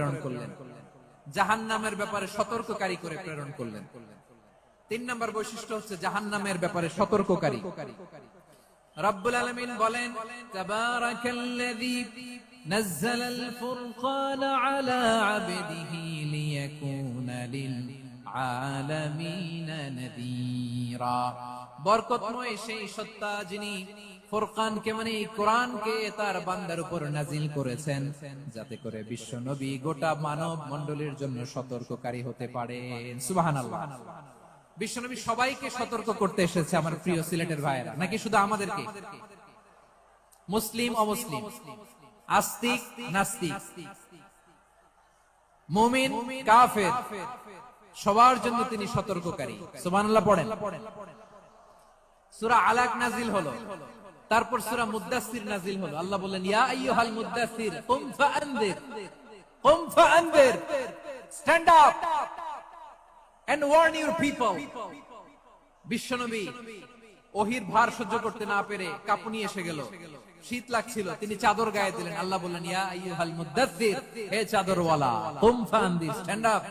প্রেরণ করলেন, জাহান্নামের ব্যাপারে সতর্ককারী করে প্রেরণ করলেন। 3 নম্বর বৈশিষ্ট্য হচ্ছে জাহান্নামের ব্যাপারে সতর্ককারী। রব্বুল আলামিন বলেন, তাবারাকাল্লাযী নাযালাল ফুরকানা আলা আবদিহি লিয়াকুনা লিল আলামিনা নাযীরা। বরকতময় সেই সত্তা যিনি ফুরকানকে মানে কোরআনকে তার বান্দার উপর নাজিল করেছেন, যাতে করে বিশ্ব নবী গোটা মানব মণ্ডলীর জন্য সতর্ককারী হতে পারেন। সুবহানাল্লাহ। বিশ্বনবী সবাইকে সতর্ক করতে এসেছে, আমার প্রিয় সিলেটের ভাইয়েরা, নাকি শুধু আমাদেরকে? মুসলিম অমুসলিম, আস্তিক নাস্তিক, মুমিন কাফের, সবার জন্য তিনি সতর্ককারী। সুবহানাল্লাহ পড়েন। সূরা আলাক নাজিল হলো, তারপর সূরা মুদ্দাসসির নাজিল হলো। আল্লাহ বললেন, ইয়া আইয়ুহাল মুদ্দাসসির কুম ফাআনদির, কুম ফাআনদির, stand up and warn your people. বিশ্বনবী ওহীর ভার সহ্য করতে না পেরে কাঁপুনি এসে গেল, শীত লাগছিল, তিনি চাদর গায়ে দিলেন। আল্লাহ বললেন, ইয়া আইয়ুহাল মুদ্দাসসির, হে চাদরওয়ালা, কুম ফাআনদির, স্ট্যান্ড আপ,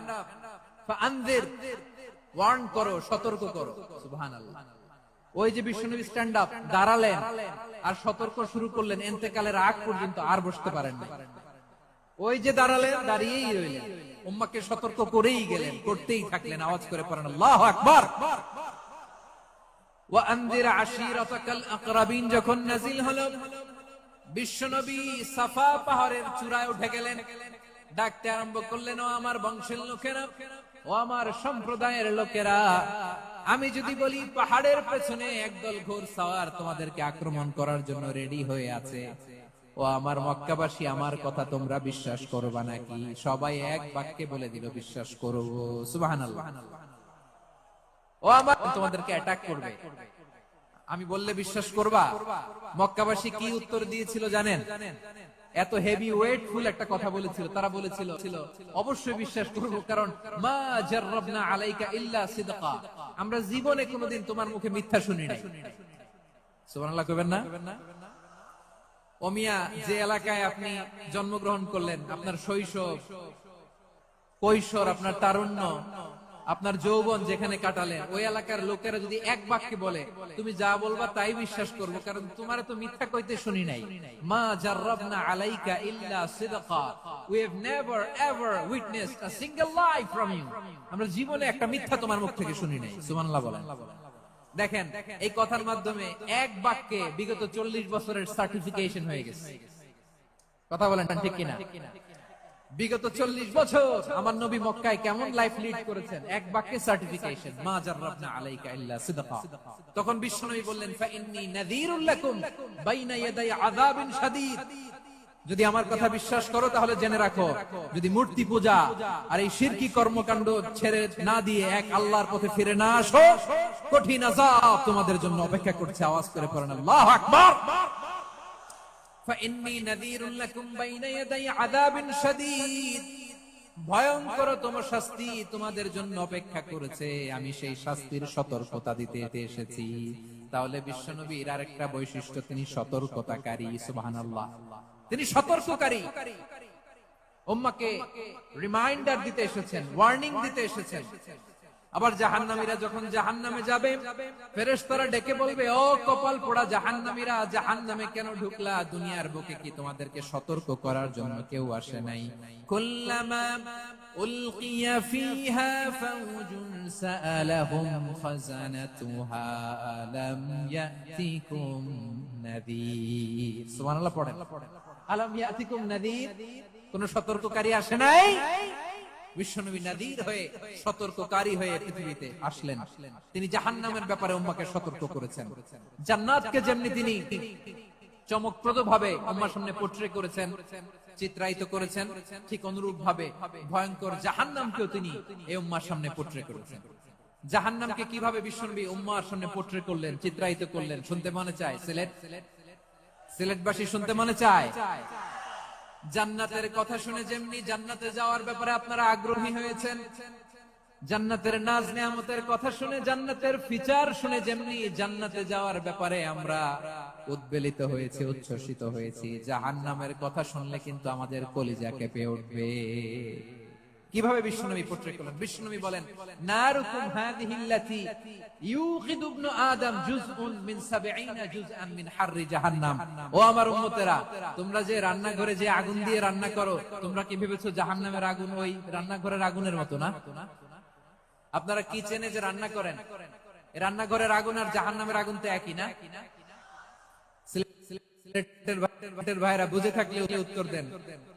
ফাআনদির, ওয়ার্ন করো, সতর্ক করো। সুবহানাল্লাহ। ওই যে বিশ্বনবী স্ট্যান্ড আপ, দাঁড়ালেন আর সতর্ক শুরু করলেন, ইন্তেকালের আগ পর্যন্ত আর বসতে পারেন না। ওই যে দাঁড়ালেন, দাঁড়িয়েই রইলেন, উম্মাহকে সতর্ক করেই গেলেন, করতেই থাকলেন। আওয়াজ করে পড়েন আল্লাহু আকবার। ওয়া আনজির আশীরাতাকাল আকরাবিন যখন নাজিল হলো, বিশ্বনবী সাফা পাহাড়ের চূড়ায় উঠে গেলেন, ডাকতে আরম্ভ করলেন, ও আমার বংশের লোকেরা, ও আমার সম্প্রদায়ের লোকেরা, আমি যদি বলি পাহাড়ের পেছনে একদল ঘোড়সাওয়ার তোমাদেরকে আক্রমণ করার জন্য রেডি হয়ে আছে, ও আমার মক্কাবাসী, আমার কথা তোমরা বিশ্বাস করবা নাকি? সবাই এক বাক্যে বলে দিল, বিশ্বাস করব। সুবহানাল্লাহ। ও আমার, তোমাদেরকে অ্যাটাক করবে, আমি বললে বিশ্বাস করবা? মক্কাবাসী কি উত্তর দিয়েছিল জানেন? এত হেভি ওয়েটফুল একটা কথা বলেছিল। তারা বলেছিল, অবশ্যই বিশ্বাস করব, কারণ মা জাররাবনা আলাইকা ইল্লা সিদকা, আমরা জীবনে কোনোদিন তোমার মুখে মিথ্যা শুনি নাই। সুবহানাল্লাহ কইবেন না? ও মিয়া, যে এলাকায় আপনি জন্মগ্রহণ করলেন, আপনার শৈশব, কৈশোর, আপনার তারুণ্য, আপনার যৌবন যেখানে কাটালেন, ওই এলাকার লোকেরা যদি এক বাক্যে বলে, তুমি যা বলবা তাই বিশ্বাস করব, কারণ তোমারে তো মিথ্যা কইতে শুনি নাই। মা জাররাবনা আলাইকা ইল্লা সিদকা, we have never ever witnessed a single lie from you, আমরা জীবনে একটা মিথ্যা তোমার মুখ থেকে শুনি নাই। সুবহানাল্লাহ বলেন। দেখেন, এই কথার মাধ্যমে এক বাক্যে বিগত 40 বছরের সার্টিফিকেশন হয়ে গেছে। কথা বলেন ঠিক কিনা? বিগত 40 বছর আমার নবী মক্কায় কেমন লাইফ লিড করেছেন, এক বাক্যে সার্টিফিকেশন, মা জাররাবনা আলাইকা ইল্লা সিদকা। তখন বিশ্বনবী বললেন, ফা ইন্নী নাযীরুল লাকুম বাইনা ইয়াদাই আযাবিন শাদীদ, যদি আমার কথা বিশ্বাস করো তাহলে জেনে রাখো, যদি মূর্তি পূজা আর এই শিরকি কর্মকাণ্ড ছেড়ে না দিয়ে এক আল্লাহর পথে ফিরে না আসো, কঠিন আযাব তোমাদের জন্য অপেক্ষা করছে। আওয়াজ করে পড়েন আল্লাহু আকবার। ফাইন্নী নাযীরুল লাকুম বাইনা ইয়াদাই আযাবিন শাদীদ, ভয়ঙ্কর তোমার শাস্তি তোমাদের জন্য অপেক্ষা করেছে, আমি সেই শাস্তির সতর্কতা দিতে এসেছি। তাহলে বিশ্বনবীর আরেকটা বৈশিষ্ট্য, তিনি সতর্কতাকারী। সুবহানাল্লাহ। তিনি সতর্ককারী, উম্মাহকে রিমাইন্ডার দিতে এসেছেন, ওয়ার্নিং দিতে এসেছেন। আবার জাহান্নামীরা যখন জাহান্নামে যাবে, ফেরেশতারা ডেকে বলবে, ও কপাল পোড়া জাহান্নামীরা, জাহান্নামে কেন ঢুকলা? দুনিয়ার বুকে কি তোমাদেরকে সতর্ক করার জন্য কেউ আসে নাই? কুল্লামা উলকিয়া ফিহা ফাওজুন সাআলাহুম খাজানাতুহা আলাম ইয়াতিকুম নাযীর। সুবহানাল্লাহ পড়েন। আলাম ইয়াতিকুম নাযীর, কোন সতর্ককারী আসে নাই? বিশ্বনবী নাযীর হয়ে, সতর্ককারী হয়ে পৃথিবীতে আসলেন। তিনি জাহান্নামের ব্যাপারে উম্মাহকে সতর্ক করেছেন। জান্নাতকে যেমনি তিনি চমকপ্রদ ভাবে উম্মাহর সামনে পোট্রে করেছেন, চিত্রায়িত করেছেন, ঠিক অনুরূপ ভাবে ভয়ঙ্কর জাহান্নামকেও তিনি এই উম্মাহর সামনে পোট্রে করেছেন। জাহান্নামকে কিভাবে বিশ্বনবী উম্মাহর সামনে পোট্রে করলেন, চিত্রায়িত করলেন, শুনতে মনে চায়? সিলেটবাসী শুনতে মনে চায়? জান্নাতের কথা শুনে যেমনি জান্নাতে যাওয়ার ব্যাপারে আপনারা আগ্রহী হয়েছেন, জান্নাতের নাজ নেয়ামতের কথা শুনে, জান্নাতের ফিচার শুনে যেমনি জান্নাতে যাওয়ার ব্যাপারে আমরা উদ্বেলিত হয়েছি, উচ্ছ্বসিত হয়েছি, জাহান্নামের কথা শুনলে কিন্তু আমাদের কলিজা কেঁপে উঠবে। কিভাবে বিশ্বনবী পোট্রে করলেন? বিশ্বনবী বলেন, নারুকুম হাযিহিল্লাতী ইউকিদু ইবনু আদম জুজউন মিন ৭০ জুজআন মিন হাররি জাহান্নাম। ও আমার উম্মতেরা, তোমরা যে রান্নাঘরে যে আগুন দিয়ে রান্না করো, তোমরা কি ভেবেছো জাহান্নামের আগুন ওই রান্নাঘরের আগুনের মতো না? আপনারা কিচেনে যে রান্না করেন, রান্নাঘরের আগুন আর জাহান্নামের আগুন তো একই না? সিলেটের ভাইরা বুঝে থাকলে উত্তর দেন,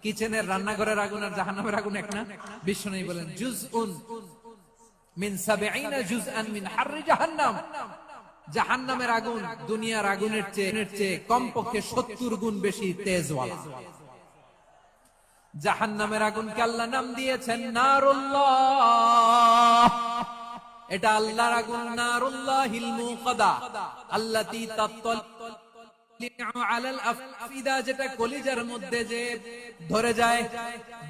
কিচেনের রান্নাঘরের আগুন আর জাহান্নামের আগুন এক না? বিশ্বনবী বলেন, জুজউন মিন ৭০ জুজআন মিন হাররি জাহান্নাম। জাহান্নামের আগুন দুনিয়ার আগুনের চেয়ে কমপক্ষে ৭০ গুণ বেশি তেজওয়ালা। জাহান্নামের আগুনকে আল্লাহ নাম দিয়েছেন নারুল্লাহ। এটা আল্লাহর আগুন, নারুল্লাহিল মুকাদা আল্লাতী তাত্তালিউ আলাল আফইদা, যেটা কলিজার মধ্যে যে ধরে যায়।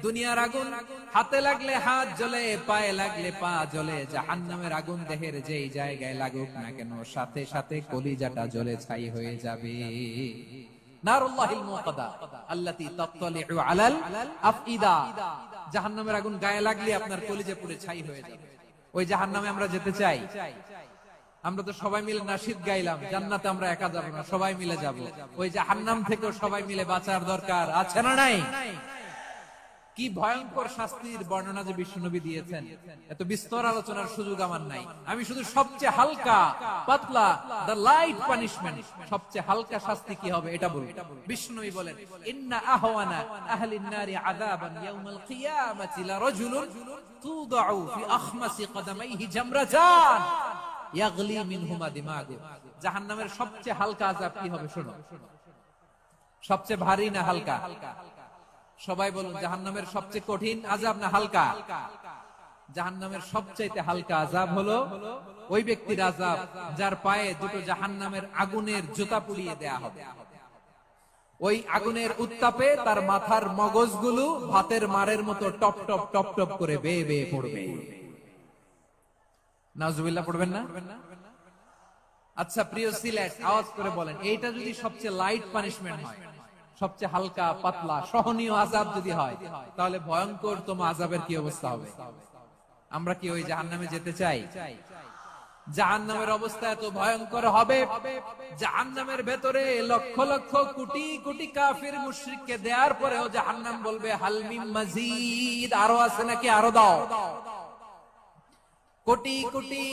দুনিয়ার আগুন হাতে লাগলে হাত জ্বলে, পায়ে লাগলে পা জ্বলে। জাহান্নামের আগুন দেহের যেই জায়গায় লাগুক না কেন, সাথে সাথে কলিজাটা জ্বলে ছাই হয়ে যাবে। নারুল্লাহিল মুকাদা আল্লাতী তাত্তালিউ আলাল আফইদা। জাহান্নামের আগুন গায়ে লাগলে আপনার কলিজা পুড়ে ছাই হয়ে যাবে। ওই জাহান্নামে আমরা যেতে চাই? আমরা তো সবাই মিলে নাশিদ গাইলাম, জান্নাতে আমরা একা যাব না, সবাই মিলে যাব। ওই জাহান্নাম থেকেও সবাই মিলে বাঁচার দরকার আছে না নাই? কি ভয়ঙ্কর শাস্তির বর্ণনা যে বিশ্বনবী দিয়েছেন, এত বিস্তর আলোচনার সুযোগ আমার নাই। আমি শুধু সবচেয়ে হালকা পাতলা, দ্য লাইট পানিশমেন্ট, সবচেয়ে হালকা শাস্তি কি হবে এটা বলবো। বিশ্বনবী বলেন, ইন্না আহওয়ানা আহলিন নারি আযাবান ইয়াউমাল কিয়ামাতি লারাজুলুন তুদাউ ফি আখমাসি কদামাইহি জামরাতান ইয়াগলি মিনহুমা দিমাগু। জাহান্নামের সবচেয়ে হালকা আযাব কি হবে শোনো। সবচেয়ে ভারী না হালকা? সবাই বলুন, জাহান্নামের সবচেয়ে কঠিন আযাব না হালকা? জাহান্নামের সবচাইতে হালকা আযাব হলো ওই ব্যক্তির আযাব যার পায়ে দুটো জাহান্নামের আগুনের জুতা পুড়িয়ে দেয়া হবে। ওই আগুনের উত্তাপে তার মাথার মগজগুলো ভাতের মারের মতো টপ টপ টপ টপ করে বেয়ে বেয়ে পড়বে। নাউজুবিল্লাহ পড়বেন না? আচ্ছা প্রিয় সিলেট, আওয়াজ করে বলেন, এইটা যদি সবচেয়ে লাইট পানিশমেন্ট হয়, সবচেয়ে হালকা পাতলা সহনীয় আযাব যদি হয়, তাহলে ভয়ঙ্কর তম আযাবের কি অবস্থা হবে? আমরা কি ওই জাহান্নামে যেতে চাই? জাহান্নামের অবস্থা এত ভয়ঙ্কর হবে, জাহান্নামের ভেতরে লক্ষ লক্ষ কোটি কোটি কাফির মুশরিককে দেওয়ার পরেও জাহান্নাম বলবে হাল মিন মাজিদ, আরো আছে নাকি, আরো দাও। কোটি কোটি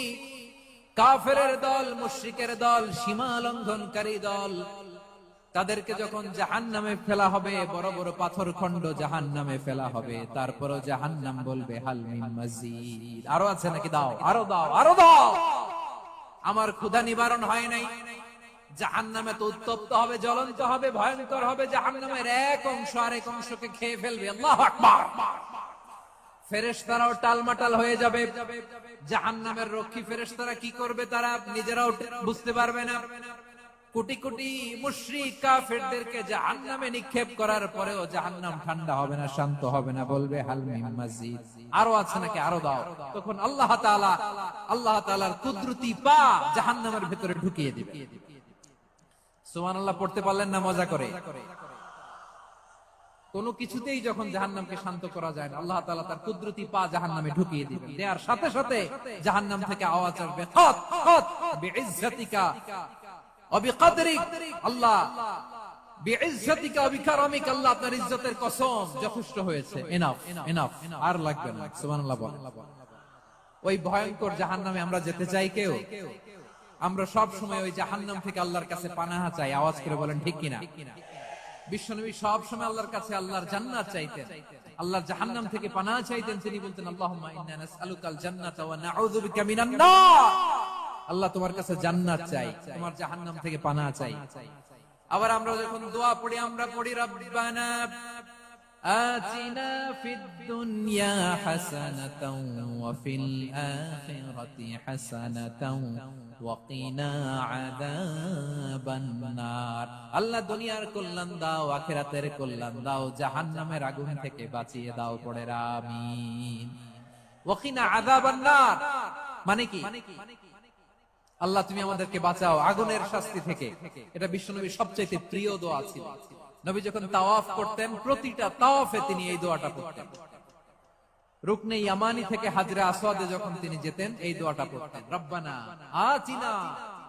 কাফেরের দল, মুশরিকের দল, সীমা লঙ্ঘনকারী দল, তাদেরকে যখন জাহান্নামে ফেলা হবে, বড় বড় পাথর খন্ড জাহান্নামে ফেলা হবে, তারপরও জাহান্নাম বলবে হাল মিন মাজিদ, আরো আছে নাকি, দাও, আরো দাও, আরো দাও। আমার ক্ষুধা নিবারণ হয় নাই। জাহান্নামে তো উত্তপ্ত হবে, জ্বলন্ত হবে, ভয়ঙ্কর হবে। জাহান্নামের এক অংশ আরেক অংশকে খেয়ে ফেলবে। আল্লাহু আকবার। ফেরেশতারাও টালমাটাল হয়ে যাবে। জাহান্নামের রক্ষী ফেরেশতারা কি করবে তারা নিজেরাও বুঝতে পারবে না। কোটি কোটি মুশরিক কাফেরদেরকে জাহান্নামে নিক্ষেপ করার পরেও জাহান্নাম ঠান্ডা হবে না, শান্ত হবে না, বলবে হাল মিন মাজিদ, আরো আছে নাকি, আরো দাও। তখন আল্লাহ তাআলার কুদরতি পা জাহান্নামের ভিতরে ঢুকিয়ে দিবে। সুবহানাল্লাহ পড়তে পারলেন না মজা করে? কোন কিছুতেই যখন জাহান্নামকে শান্ত করা যায় না, আল্লাহ তাআলা তার কুদরতি পা জাহান্নামে ঢুকিয়ে দিবেন। দেয়ার সাথে সাথে জাহান্নাম থেকে আওয়াজ আসবে, কত কত বিইজ্জাতিকা ওয়া বিকদরিক, আল্লাহ বিইজ্জাতিকা ওয়া বিকারামিক, আল্লাহ আপনার ইজ্জতের কসম, যথেষ্ট হয়েছে, এনাফ এনাফ, আর লাগবে না। সুবহানাল্লাহ বলেন। ওই ভয়ঙ্কর জাহান্নামে আমরা যেতে চাই কেউ? আমরা সব সময় ওই জাহান্নাম থেকে আল্লাহর কাছে পানাহা চাই। আওয়াজ করে বলেন ঠিক কিনা? বিশ্বনবী সব সময় আল্লাহর কাছে আল্লাহর জান্নাত চাইতেন, আল্লাহর জাহান্নাম থেকে পানাহ চাইতেন। তিনি বলতেন, আল্লাহুম্মা ইন্না নাসআলুকাল জান্নাতা ওয়া নাউযু বিকা মিনান নার। আল্লাহ তোমার কাছে জান্নাত চাই, তোমার জাহান্নাম থেকে পানাহ চাই। আবার আমরা যখন দোয়া পড়ি, আমরা পড়ি রব্বানা আতিনা ফিদ দুনিয়া হাসানাতাও ওয়া ফিল আখিরাতি হাসানাতাও ওয়া কিনা আযাবান নার। আল্লাহ দুনিয়ার কল্যাণ দাও, আখিরাতের কল্যাণ দাও, জাহান্নামের আগুন থেকে বাঁচিয়ে দাও। পড়ে আমিন। ওয়াকিনা আযাবান নার, মানে কি? আল্লাহ তুমি আমাদেরকে বাঁচাও আগুনের শাস্তি থেকে। এটা বিশ্বনবীর সবচেয়ে প্রিয় দোয়া ছিল। নবী যখন তাওয়াফ করতেন, প্রতিটা তাওয়াফে তিনি এই দোয়াটা পড়তেন। রুকনে ইয়ামানি থেকে হাজরে আসওয়াদে যখন তিনি যেতেন, এই দোয়াটা পড়তেন, রব্বানা আতিনা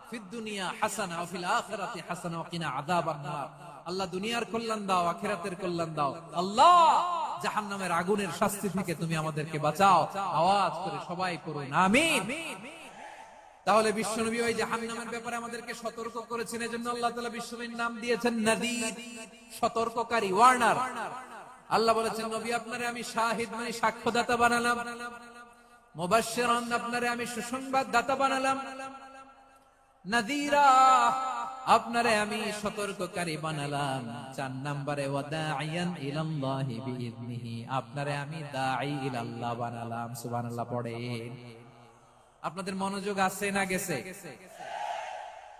ফিদ দুনিয়া হাসানা ওয়া ফিল আখিরাতি হাসানা ওয়া কিনা আযাবান নার। আল্লাহ দুনিয়ার কল্যাণ দাও, আখিরাতের কল্যাণ দাও। আল্লাহ জাহান্নামের আগুনের শাস্তি থেকে তুমি আমাদেরকে বাঁচাও। আওয়াজ করে সবাই পড়ুন আমিন। তাহলে বিশ্বনবী ওই জাহান্নামের ব্যাপারে আমাদেরকে সতর্ক করেছেন, এজন্য আল্লাহ তাআলা বিশ্বনবীর নাম দিয়েছেন নাযীর, সতর্ককারী, ওয়ার্নার। আল্লাহ বলেছেন নবী আপনারে আমি শাহিদ মানে সাক্ষ্যদাতা বানালাম, মুবাশশিরান আপনারে আমি সুসংবাদদাতা বানালাম, নাযীরা আপনারে আমি সতর্ককারী বানালাম। 4 নম্বরে ওয়াদাইয়ান ইলাল্লাহি বিইذনিহি, আপনারে আমি দাঈ ইলাল্লাহ বানালাম। সুবহানাল্লাহ পড়েন। আপনাদের মনোযোগ আছে না গেছে?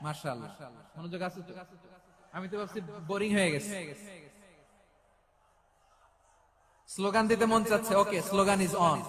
মাশাআল্লাহ মনোযোগ আছে তো? আমি তো ভাবছি বোরিং হয়ে গেছে। স্লোগান দিতে মন চাচ্ছে। ওকে, স্লোগান ইজ অন।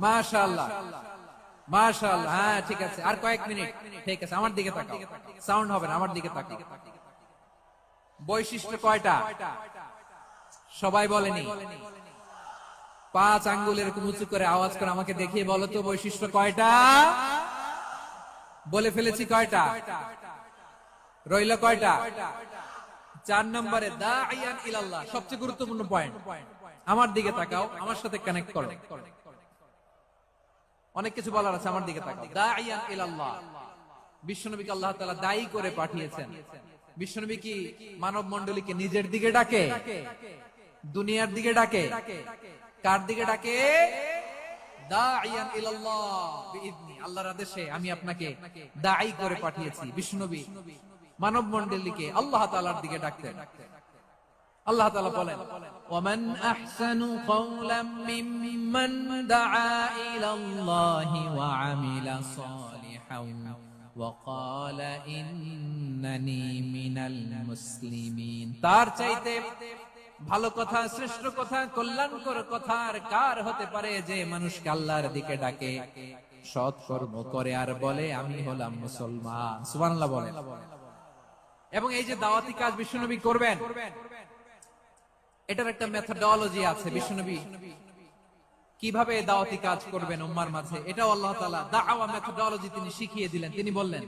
মাশাআল্লাহ মাশাআল্লাহ। হ্যাঁ ঠিক আছে, আর কয়েক মিনিট। ঠিক আছে, আমার দিকে তাকাও, সাউন্ড হবে না, আমার দিকে তাকাও। বৈশিষ্ট্য কয়টা সবাই বলেনি? 5 আঙ্গুল এরকম উঁচু করে আওয়াজ করে আমাকে দেখিয়ে বলো তো বৈশিষ্ট্য কয়টা? বলে ফেলেছি কয়টা? রইল কয়টা? 4 নম্বরে দাঈয়ান ইলাল্লাহ, সবচেয়ে গুরুত্বপূর্ণ পয়েন্ট। আমার দিকে তাকাও, আমার সাথে কানেক্ট করো। অনেক কিছু বলার আছে, আমার দিকে তাকাও। দাঈয়ান ইলাল্লাহ, বিশ্বনবীকে আল্লাহ তাআলা দায়ী করে পাঠিয়েছেন। বিশ্বনবী কি মানব মণ্ডলীকে নিজের দিকে ডাকে? দুনিয়ার দিকে ডাকে? কার দিকে ডাকে? দাঈয়ান ইলাল্লাহ বিইذনি, আল্লাহর আদেশে আমি আপনাকে দায়ী করে পাঠিয়েছি। বিশ্বনবী মানব মণ্ডলীকে আল্লাহ তাআলার দিকে ডাকতেন। আল্লাহ তাআলা বলেন, ওয়ামান আহসানু কাওলাম মিম্মান দাআ ইলাল্লাহি ওয়া আমিলা সালিহান ওয়া ক্বালা ইন্নানি মিনাল মুসলিমিন। তার চাইতে ভালো কথা, শ্রেষ্ঠ কথা, কল্যাণকর কথা আর কার হতে পারে যে মানুষকে আল্লাহর দিকে ডাকে, সৎ কর্ম করে আর বলে আমি হলাম মুসলমান। সুবহানাল্লাহ বলেন। এবং এই যে দাওয়াতি কাজ বিশ্বনবী করবেন, এটার একটা মেথডোলজি আছে। বিশ্বনবী কিভাবে দাওয়াতি কাজ করবেন উম্মার মাঝে, এটাও আল্লাহ তাআলা দাওয়া মেথডোলজি তিনি শিখিয়ে দিলেন। তিনি বললেন,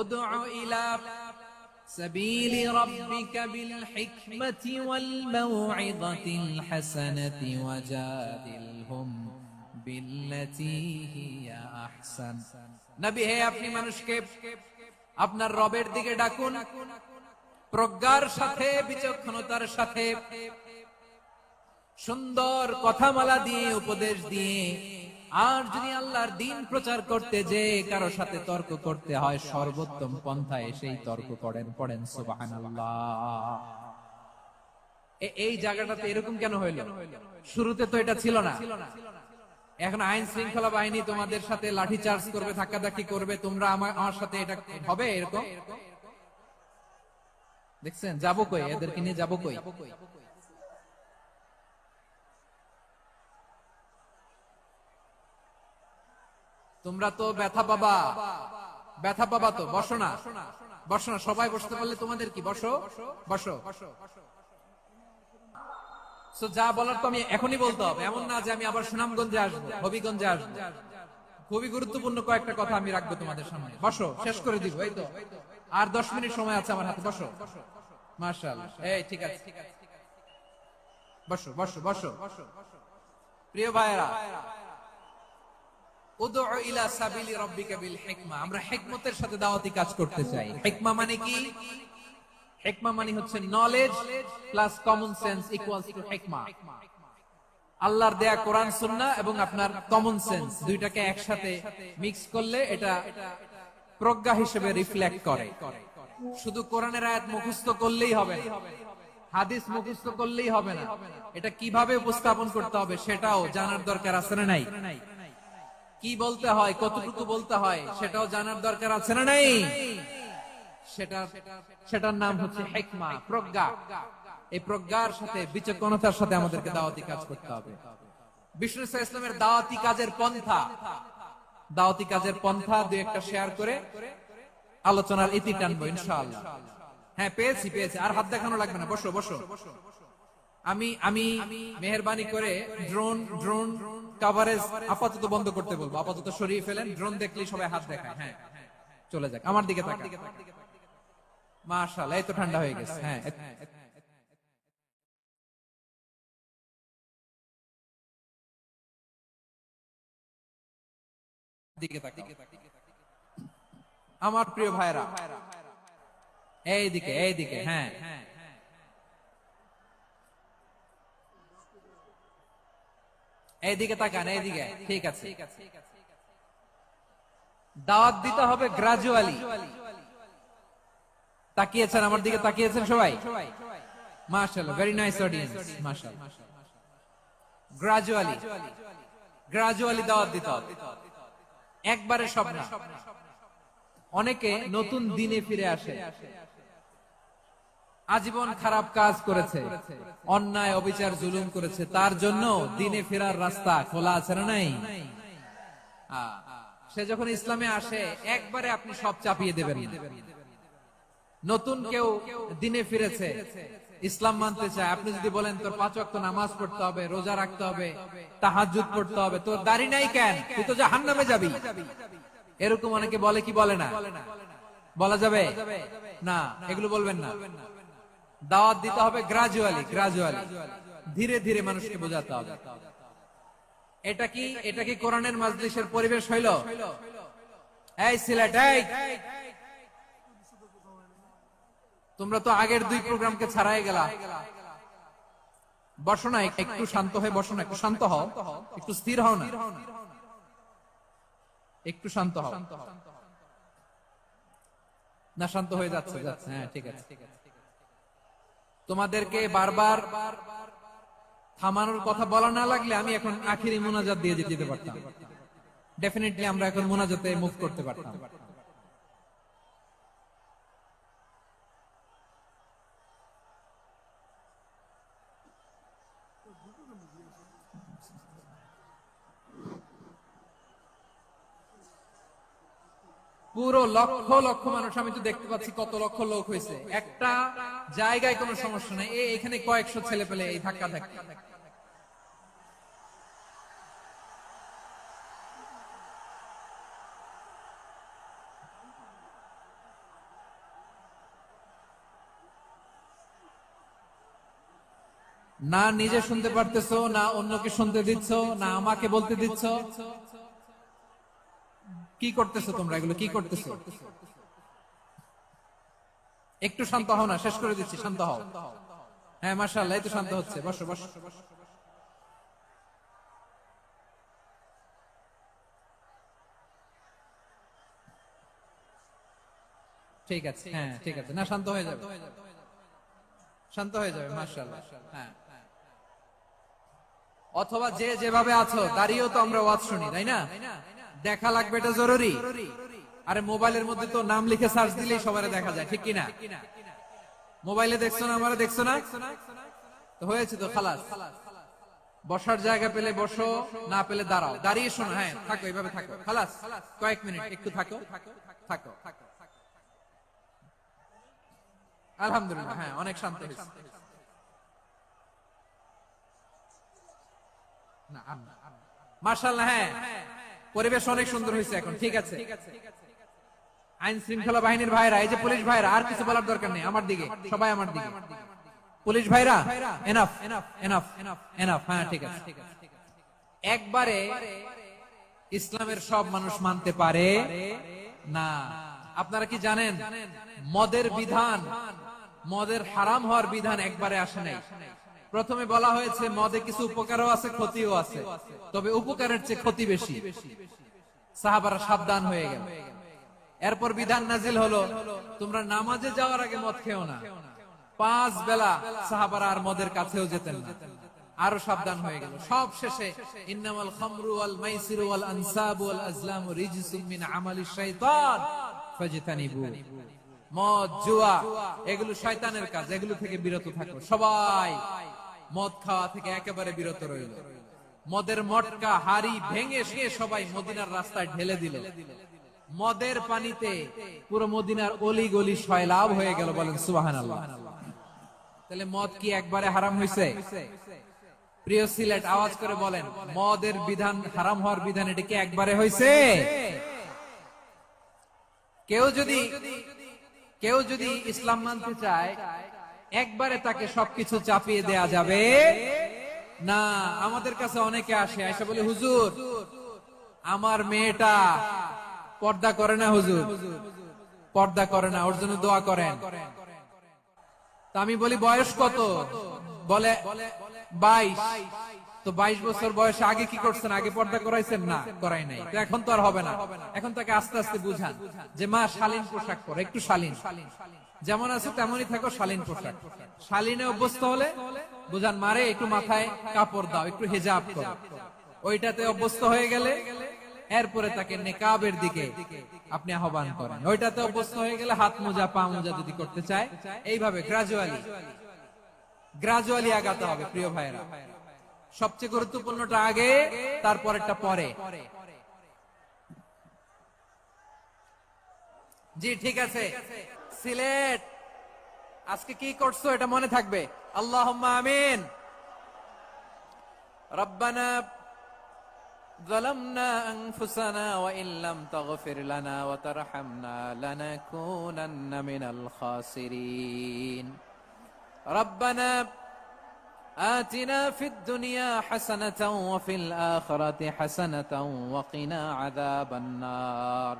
উদউ ইলা সাবিলি রাব্বিকা বিল হিকমাতি ওয়াল মাউইযাতিল হাসানাতি ওয়াজাদিলহুম বিল্লাতী হিয়া আহসান। নবী হে, আপনি মানুষকে আপনার রবের দিকে ডাকুন, প্রজ্ঞার সাথে, বিচক্ষণতার সাথে, সুন্দর কথামালা দিয়ে, উপদেশ দিয়ে। আর যদি আল্লাহর দ্বীন প্রচার করতে যে কারো সাথে তর্ক করতে হয়, সর্বোত্তম পন্থায় সেই তর্ক করেন। পড়েন সুবহানাল্লাহ। এই জায়গাটাতে এরকম কেন হইল? শুরুতে তো এটা ছিল না। এখন আইন শৃঙ্খলা বাহিনী তোমাদের সাথে লাঠি চার্জ করবে, ধাক্কাধাক্কি করবে, তোমরা আমার সাথে এটা হবে এরকম? দেখছেন? যাবো কই? এদেরকে নিয়ে যাবো কই? তোমরা তো ব্যথা পাবা, ব্যথা পাবা তো। বসো না, বসো না, সবাই বসতে পারলে তোমাদের কি? বসো বসো। যা বলার তো আমি এখনই বলতে হবে, এমন না যে আমি আবার সুনামগঞ্জে আসবো, হবিগঞ্জে আসবো। খুবই গুরুত্বপূর্ণ কয়েকটা কথা আমি রাখবো তোমাদের সামনে। বসো, শেষ করে দিব। এই তো আর 10 মিনিট সময় আছে আমার হাতে। বসো। মাশাআল্লাহ, এই ঠিক আছে, বসো বসো বসো। প্রিয় ভাইরা, উদউ ইলা সাবিলি রাব্বিকা বিল হিকমা, আমরা হিকমতের সাথে দাওয়াতি কাজ করতে চাই। হিকমা মানে কি? হিকমা মানে হচ্ছে knowledge plus common sense equals to হিকমা। আল্লাহর দেয়া কোরআন সুন্নাহ এবং আপনার কমন সেন্স দুইটাকে একসাথে মিক্স করলে এটা প্রজ্ঞা হিসেবে রিফ্লেক্ট করে। শুধু কোরআনের আয়াত মুখস্থ করলেই হবে না, হাদিস মুখস্থ করলেই হবে না, এটা কিভাবে উপস্থাপন করতে হবে সেটাও জানার দরকার আছে না নাই? কি বলতে হয়, কতটুকু বলতে হয় সেটাও জানার দরকার আছে না নাই? সেটার নাম হচ্ছে হিকমা, প্রজ্ঞা। এই প্রজ্ঞার সাথে বিচক্ষণতার সাথে আমাদেরকে দাওয়াতি কাজ করতে হবে। বিষ্ণু ইসলামের দাওয়াতি কাজের পন্থা দুই একটা শেয়ার করে আলোচনার ইতি টানবো ইনশাআল্লাহ। হ্যাঁ, পেয়েছি। আর হাত দেখানো লাগবে না, বসো। আমি মেহেরবানি করে ড্রোন কভারেজ আপাতত বন্ধ করতে বলবো, আপাতত সরিয়ে ফেলেন। ড্রোন দেখলেই সবাই হাত দেখায়। হ্যাঁ, চলে যাক, আমার দিকে তাকান। মাশাআল্লাহ, এই তো ঠান্ডা হয়ে গেছে। হ্যাঁ, আমার প্রিয় ভাইরা, এইদিকে। হ্যাঁ, এইদিকে তাকান, এইদিকে। ঠিক আছে। দাওয়াত দিতে হবে গ্রাজুয়ালি। তাকিয়েছেন আমার দিকে, তাকিয়েছেন সবাই? মাশাআল্লাহ, ভেরি নাইস অডিয়েন্স, মাশাআল্লাহ। গ্রাজুয়ালি দাওয়াত দিতে হবে, একবারে সব না। অনেকে নতুন দিনে ফিরে আসে, আজীবন খারাপ কাজ করেছে, অন্যায় অবিচার জুলুম করেছে, তার জন্য দিনে ফেরার রাস্তা খোলা আছে না নাই? সে যখন ইসলামে আসে একবারে আপনি সব চাপিয়ে দেবেন না। নতুন কেউ দিনে ফিরেছে, ইসলাম মানতে চায়, আপনি যদি বলেন তোর 5 ওয়াক্ত নামাজ পড়তে হবে, রোজা রাখতে হবে, তাহাজ্জুদ পড়তে হবে, তোর দাড়ি নাই কেন, তুই তো জাহান্নামে যাবি, এরকম অনেকে বলে কি বলে না? বলা যাবে না, এগুলো বলবেন না। দাওয়াত দিতে হবে গ্রাজুয়ালি, ধীরে ধীরে মানুষকে বোঝাতে হবে। এটা কি কোরআনের মাজলিসের পরিবেশ হইল? এই সিলেট, তোমরা তো আগের 2 প্রোগ্রামকে ছাড়াই গেলা। বসো না, একটু শান্ত হয়ে বসো না, একটু শান্ত হও, একটু স্থির হও না, একটু শান্ত হও না। শান্ত হয়ে যাচ্ছে। হ্যাঁ, ঠিক আছে। তোমাদেরকে বারবার থামানোর কথা বলা না লাগলে আমি এখন আখিরি মুনাজাত দিয়ে যেতে পারতাম। ডেফিনেটলি আমরা এখন মুনাজাতে মুভ করতে পারতাম। পুরো লক্ষ লক্ষ মানুষ, আমি তো দেখতে পাচ্ছি কত লক্ষ লোক হয়েছে। একটা জায়গায় কোনো সমস্যা নাই, এখানে কয়েকশো ছেলে পেলে এই ধাক্কা ধাক্কা। না নিজে শুনতে পারতেছো, না অন্যকে শুনতে দিচ্ছ, না আমাকে বলতে দিচ্ছ। কি করতেছো তোমরা, এগুলো কি করতেছো? একটু শান্ত হও না, শেষ করে দিচ্ছি, শান্ত হও। হ্যাঁ, মাশাআল্লাহ, এই তো শান্ত হচ্ছে। বসো। ঠিক আছে, হ্যাঁ, ঠিক আছে। না, শান্ত হয়ে যাবে, মাশাআল্লাহ। হ্যাঁ, অথবা যে যেভাবে আছো দাঁড়িয়েও তো আমরা ওয়াজ শুনি, তাই না? দেখা লাগবে, এটা জরুরি। আরে মোবাইলের মধ্যে তো নাম লিখে সার্চ দিলেই সবারে দেখা যায়, ঠিক কিনা? মোবাইলে দেখছো না, আমারে দেখছো না, তো হয়েছে তো, খালাস। বসার জায়গা পেলে বসো, না পেলে দাঁড়াও, দাঁড়িয়ে শোনো। হ্যাঁ, থাকো, এইভাবে থাকো, খালাস। কয়েক মিনিট একটু থাকো। আলহামদুলিল্লাহ, হ্যাঁ, অনেক শান্ত হয়েছে। মাশাআল্লাহ, হ্যাঁ, পরিবেশ অনেক সুন্দর হয়েছে এখন। ঠিক আছে, আইন শৃঙ্খলা বাহিনীর ভাইরা, এই যে পুলিশ ভাইরা, আর কিছু বলার দরকার নেই। আমার দিকে সবাই, আমার দিকে। পুলিশ ভাইরা, এনাফ। হ্যাঁ, ঠিক আছে। একবারে ইসলামের সব মানুষ মানতে পারে না। আপনারা কি জানেন মদের বিধান, মদের হারাম হওয়ার বিধান একবারে আসে নাই। প্রথমে বলা হয়েছে মদে কিছু উপকারও আছে ক্ষতিও আছে, তবে উপকারের চেয়ে ক্ষতি বেশি। সাহাবারা সাবধান হয়ে গেল। এরপর বিধান নাজিল হলো, তোমরা নামাজে যাওয়ার আগে মদ খেও না। 5 বেলা সাহাবারা আর মদের কাছেও যেতেন না, আরো সাবধান হয়ে গেল। সব শেষে ইন্নামাল খামরু ওয়াল মাইসিরু ওয়াল আনসাবু ওয়াল আজলামু রিজসুম মিন আমালিশ শাইতান ফাজতানিবু। মদ, জুয়া এগুলো শয়তানের কাজ, এগুলো থেকে বিরত থাকো। সবাই মদ খাওয়া থেকে একেবারে বিরত রইল। মদের মটকা হাড়ি ভেঙে সে সবাই মদিনার রাস্তায় ঢেলে দিল। মদের পানিতে পুরো মদিনার অলি গলি সয়লাভ হয়ে গেল। বলেন সুবহানাল্লাহ। তাহলে মদ কি একবারে হারাম হয়েছে? প্রিয় সিলেট, আওয়াজ করে বলেন, মদের বিধান, হারাম হওয়ার বিধান এটা কি একবারে হয়েছে? কেউ যদি ইসলাম মানতে চায়, একবারে তাকে সবকিছু চাপিয়ে দেয়া যাবে না। আমাদের কাছে অনেকে আসে, এসে বলে, হুজুর আমার মেয়েটা পর্দা করে না, হুজুর পর্দা করে না, ওর জন্য দোয়া করেন। তা আমি বলি, বয়স কত? বলে 22। তো 22 বছর বয়সে আগে কি করছেন? আগে পর্দা করাইছেন? না, করাই নাই। তো এখন তো আর হবে না। এখন তাকে আস্তে আস্তে বুঝান যে মা শালীন পোশাক পরে, একটু শালীন, যেমন আছে তেমনই থাকো, শালীন পোশাক। শালীনে অভ্যস্ত হলে বুঝান, মারে একটু মাথায় কাপড় দাও, একটু হিজাব করো। ওইটাতে অভ্যস্ত হয়ে গেলে এরপরে তাকে নেকাবের দিকে আপনি আহ্বান করেন। ওইটাতে অভ্যস্ত হয়ে গেলে হাত মোজা, পা মোজা যদি করতে চায়, এইভাবে গ্রাজুয়ালি আগাতে হবে। প্রিয় ভাইরা, সবচেয়ে গুরুত্বপূর্ণটা আগে, তারপরেরটা পরে। জি ঠিক আছে। সিলেট, আজকে কি করছো এটা মনে থাকবে। আল্লাহুম্মা আমিন। রব্বানা ظلمنا أنفسنا وإن لم تغفر لنا وترحمنا لنكونن من الخاسرين. ربنا آتنا في الدنيا حسنة وفي الآخرة حسنة وقنا عذاب النار.